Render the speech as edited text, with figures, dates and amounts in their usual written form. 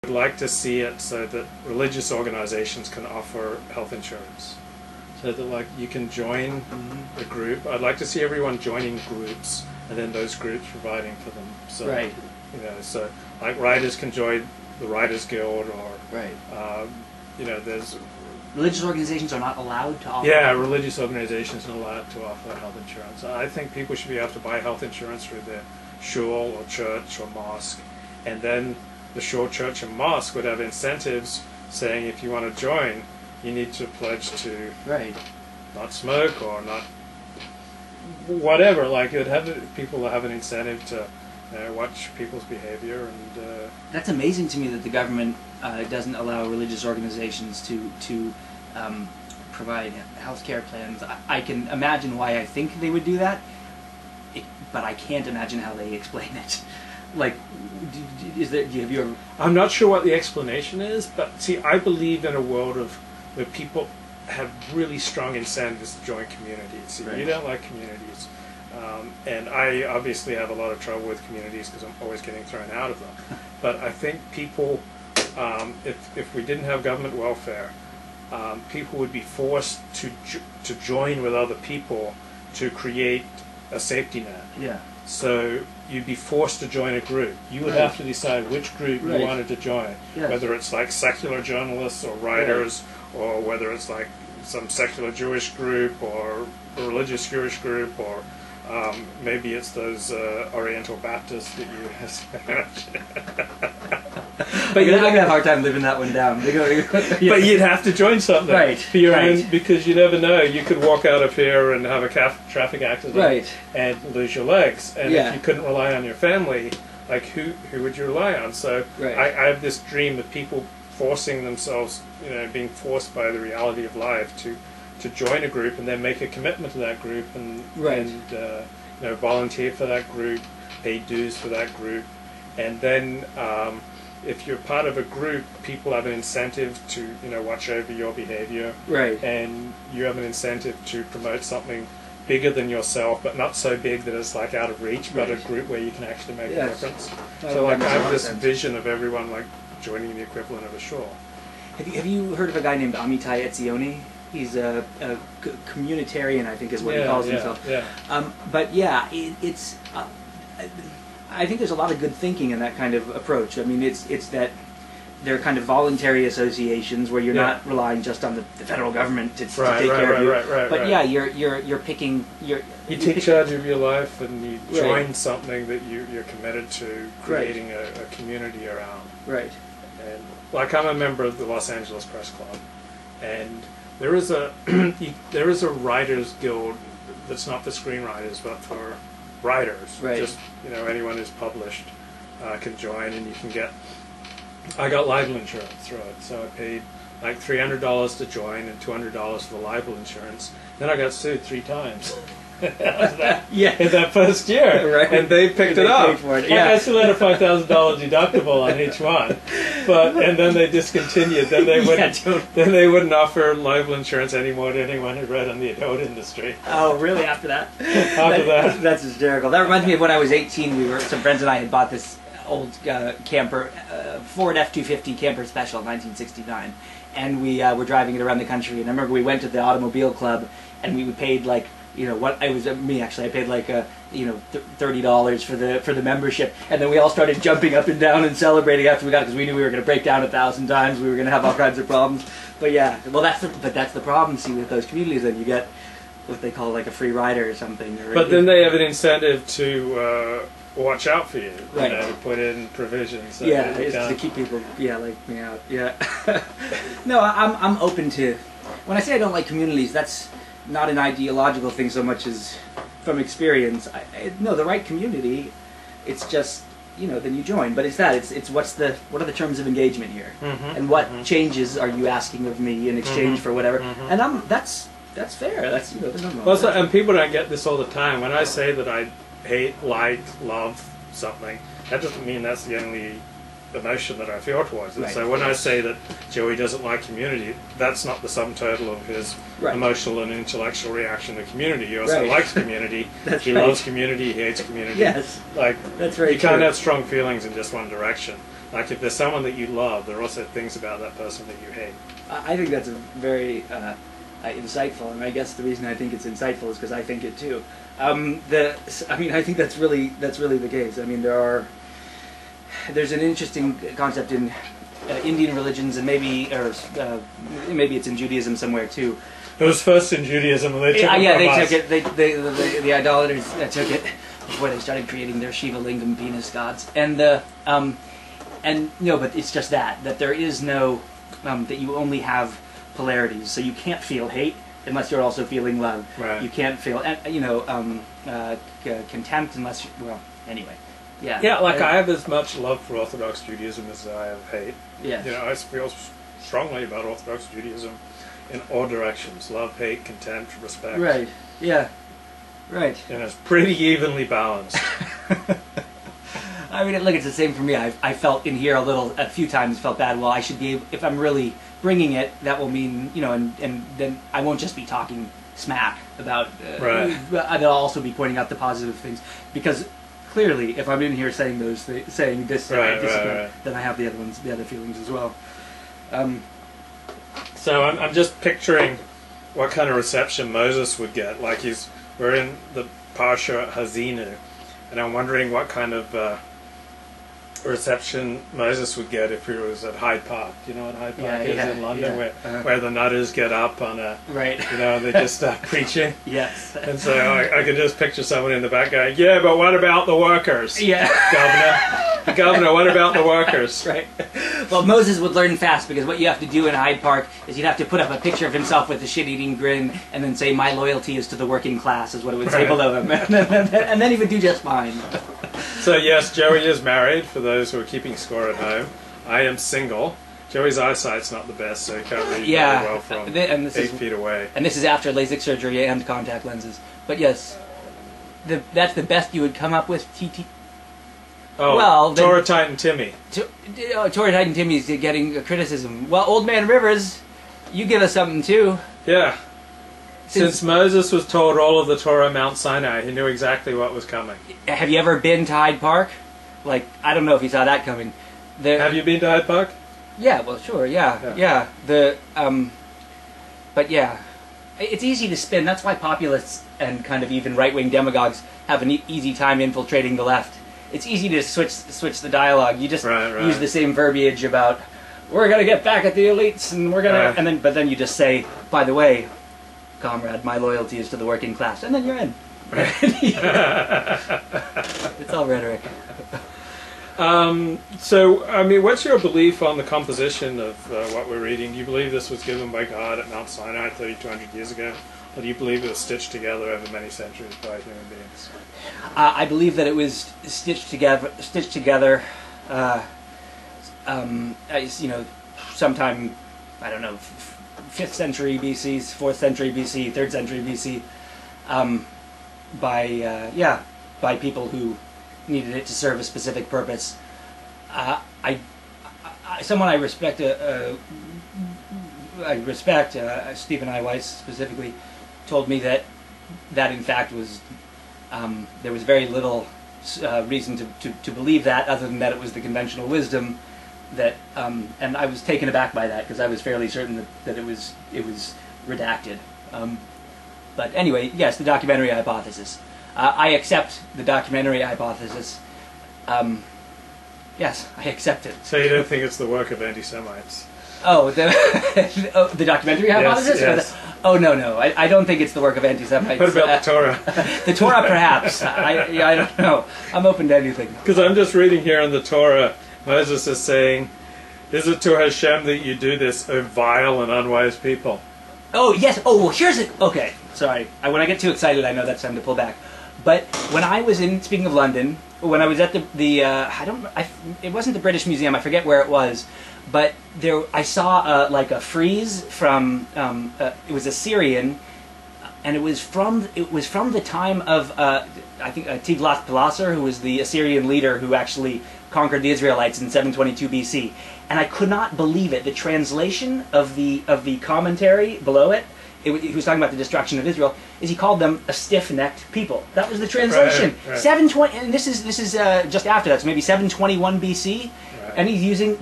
I'd like to see it so that religious organizations can offer health insurance. So that like you can join a group. I'd like to see everyone joining groups and then those groups providing for them. So, right. You know, so like writers can join the Writers Guild or, right. You know, there's... Religious organizations are not allowed to offer... Yeah, religious organizations are not allowed to offer health insurance. I think people should be able to buy health insurance through their shul or church or mosque, and then the shul, church, and mosque would have incentives saying if you want to join, you need to pledge to not smoke or not whatever. Like it would have people have an incentive to watch people's behavior. And that's amazing to me that the government doesn't allow religious organizations to provide health care plans. I can imagine why I think they would do that, but I can't imagine how they explain it. Like, have you ever... I'm not sure what the explanation is, but see, I believe in a world where people have really strong incentives to join communities. Right. You don't like communities. And I obviously have a lot of trouble with communities because I'm always getting thrown out of them. But I think people, if we didn't have government welfare, people would be forced to join with other people to create a safety net. Yeah. So you'd be forced to join a group. You would have to decide which group you wanted to join, whether it's like secular journalists or writers, or whether it's like some secular Jewish group or a religious Jewish group, or maybe it's those Oriental Baptists that you... But you're not going to have a hard time living that one down. But you'd have to join something for your own, because you never know. You could walk out of here and have a traffic accident and lose your legs. And if you couldn't rely on your family, like who would you rely on? So I have this dream of people forcing themselves, you know, being forced by the reality of life to join a group and then make a commitment to that group and you know, volunteer for that group, pay dues for that group, and then if you're part of a group, people have an incentive to, you know, watch over your behavior, and you have an incentive to promote something bigger than yourself, but not so big that it's like out of reach, but a group where you can actually make a difference. So like I have this vision of everyone like joining the equivalent of a shul. Have you heard of a guy named Amitai Etzioni? He's a communitarian, I think is what he calls himself. But yeah, it's... I think there's a lot of good thinking in that kind of approach. I mean, it's that they're kind of voluntary associations where you're not relying just on the federal government to take care of you. But yeah, you're picking... You take charge of your life and you join something that you're committed to creating a community around. Right. And like I'm a member of the Los Angeles Press Club, and there is a writers guild that's not for screenwriters but for writers. Just, you know, anyone who's published can join, and you can get... I got libel insurance through it, so I paid like $300 to join and $200 for the libel insurance. Then I got sued 3 times. In that first year, and they picked it up. I still had a $5,000 deductible on each one, and then they discontinued. Then they wouldn't offer libel insurance anymore to anyone who read in the adult industry. Oh, really? After that? That's hysterical. That reminds me of when I was 18. Some friends and I had bought this old camper, Ford F-250 camper special, 1969, and we were driving it around the country. And I remember we went to the automobile club, and we paid like, you know, what I was me actually. I paid like you know, $30 for the membership, and then we all started jumping up and down and celebrating after we got it because we knew we were going to break down 1,000 times. We were going to have all kinds of problems. But yeah, well, that's the problem. See, with those communities, then you get what they call like a free rider or something. But then they have an incentive to watch out for you, you know, to put in provisions. So it's to keep people, like me out. No, I'm open to. When I say I don't like communities, that's not an ideological thing so much as from experience. No, the right community, it's just, you know, then you join. But it's what are the terms of engagement here, and what changes are you asking of me in exchange for whatever? And that's fair. That's, you know, there's nothing wrong with that. And people don't get this all the time. When I say that I hate, like, love something, that doesn't mean that's the only emotion that I feel towards it. So when I say that Joey doesn't like community, that's not the sum total of his emotional and intellectual reaction to community. He also likes community. He loves community. He hates community. Yes, like that's very you can't have strong feelings in just one direction. Like if there's someone that you love, there are also things about that person that you hate. I think that's a very insightful, and I guess the reason I think it's insightful is because I think it too. I mean, I think that's really the case. I mean, there's an interesting concept in Indian religions, and maybe it's in Judaism somewhere too. It was first in Judaism, and they took it. Yeah, they took it. The idolaters took it before they started creating their Shiva Lingam penis gods, and no, but it's just that there is no that you only have polarities, so you can't feel hate unless you're also feeling love. Right. You can't feel contempt unless anyway. Yeah. Yeah, like I have as much love for Orthodox Judaism as I have hate. Yeah. You know, I feel strongly about Orthodox Judaism in all directions: love, hate, contempt, respect. Right. Yeah. Right. And it's pretty evenly balanced. I mean, look, it's the same for me. I felt in here a few times felt bad. Well, I should be able, if I'm really bringing it, that will mean, and then I won't just be talking smack about, right. I'll also be pointing out the positive things, because clearly, if I'm in here saying saying this, right. then I have the other feelings as well. So I'm just picturing what kind of reception Moses would get. Like we're in the Parsha Hazinu, and I'm wondering what kind of reception Moses would get if he was at Hyde Park. You know what Hyde Park is in London, where the nutters get up on right. You know, they just start preaching. Yes. And so I can just picture someone in the back going, "Yeah, but what about the workers? Yeah, Governor, what about the workers?" Right. Well, Moses would learn fast, because what you have to do in Hyde Park is you'd have to put up a picture of himself with a shit-eating grin and then say, "My loyalty is to the working class," is what it would say below him. And then he would do just fine. So yes, Joey is married, for those who are keeping score at home. I am single. Joey's eyesight's not the best, so he can't read very well from 8 feet away. And this is after LASIK surgery and contact lenses. But yes, that's the best you would come up with, TT. Oh, well, Torah Titan Timmy. Torah Titan Timmy's getting a criticism. Well, Old Man Rivers, you give us something too. Yeah. Since Moses was told all of the Torah Mount Sinai, he knew exactly what was coming. Have you ever been to Hyde Park? Like, I don't know if you saw that coming. Have you been to Hyde Park? Yeah, well, sure, yeah. But yeah, it's easy to spin. That's why populists and kind of even right-wing demagogues have an easy time infiltrating the left. It's easy to switch the dialogue. You just use the same verbiage about, we're gonna get back at the elites, and we're gonna, but then you just say, by the way, comrade, my loyalty is to the working class, and then you're in. Right. It's all rhetoric. So, I mean, what's your belief on the composition of what we're reading? Do you believe this was given by God at Mount Sinai 3,200 years ago? Or do you believe it was stitched together over many centuries by human beings? I believe that it was stitched together, sometime, I don't know, 5th century BC, 4th century BC, 3rd century BC, by people who needed it to serve a specific purpose. Someone I respect, Stephen I. Weiss specifically, told me that in fact was there was very little reason to believe that, other than that it was the conventional wisdom that, and I was taken aback by that, because I was fairly certain that it was redacted. But anyway, yes, the documentary hypothesis. I accept the documentary hypothesis. Yes, I accept it. So you don't think it's the work of anti-Semites? Oh, the documentary hypothesis? Yes. Oh, no. I don't think it's the work of anti-Semites. What about the Torah? The Torah, perhaps. I don't know. I'm open to anything. Because I'm just reading here in the Torah, Moses is saying, "Is it to Hashem that you do this, O vile and unwise people?" Oh, yes. Oh, well, here's it. Okay, sorry. When I get too excited, I know that's time to pull back. But when I was speaking of London, when I was at it wasn't the British Museum, I forget where it was, but I saw like a frieze from, it was Assyrian, and it was from the time of, I think, Tiglath-Pileser, who was the Assyrian leader who actually conquered the Israelites in 722 BC. And I could not believe it. The translation of the commentary below it, he was talking about the destruction of Israel, is he called them a stiff-necked people. That was the translation. Right. 720, and this is just after that, so maybe 721 BC. Right. And he's using